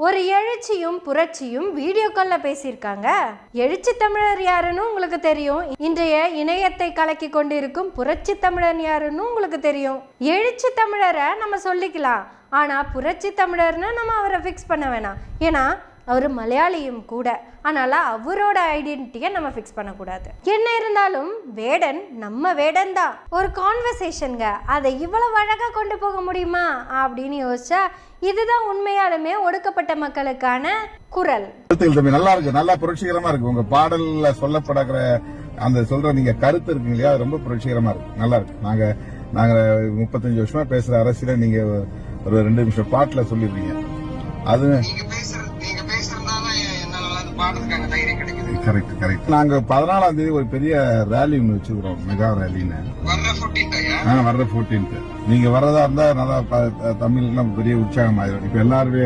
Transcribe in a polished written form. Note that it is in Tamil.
ஒரு எழுச்சியும் புரட்சியும் வீடியோ கால்ல பேசியிருக்காங்க. எழுச்சி தமிழர் யாருன்னு உங்களுக்கு தெரியும். இன்றைய இணையத்தை கலக்கி கொண்டிருக்கும் புரட்சி தமிழன் யாருன்னு உங்களுக்கு தெரியும். எழுச்சி தமிழரை நம்ம சொல்லிக்கலாம், ஆனா புரட்சி தமிழர்னு நம்ம அவரை ஃபிக்ஸ் பண்ண வேணாம். ஏன்னா அவர் மலையாளியும் கூட. அதனால அவரோட ஐடென்டிட்டியை நம்ம ஃபிக்ஸ் பண்ணக்கூடாது. என்ன இருந்தாலும் வேடன் நம்ம வேடன் தான். ஒரு கான்வர்சேஷனுங்க, அதை இவ்வளவு அழகாக கொண்டு போக முடியுமா அப்படின்னு யோசிச்சா இதுதான் உண்மையாலுமே ஒடுக்கப்பட்ட மக்களுக்கான குரல். நல்லா இருக்கு, நல்லா புரட்சிகரமா இருக்கு. உங்க பாடல்ல சொல்லப்படுகிற அந்த சொல்ற நீங்க கருத்து இருக்கு இல்லையா, அது ரொம்ப புரட்சிகரமா இருக்கு, நல்லா இருக்கு. நாங்க 35 வருஷமா பேசுற அரசியல நீங்க ஒரு 2 நிமிஷம் பாட்டுல சொல்லிருக்கீங்க. அது கரெக்ட் கரெக்ட். நாங்க 14ஆம் தேதி ஒரு பெரிய ரேலி ஒன்று வச்சிருக்கிறோம், மெகா ரேலின்னு. வர்ற 14th நீங்க வர்றதா இருந்தா நல்லா தமிழ்லாம் பெரிய உற்சாகம் ஆயிரும். இப்ப எல்லாருமே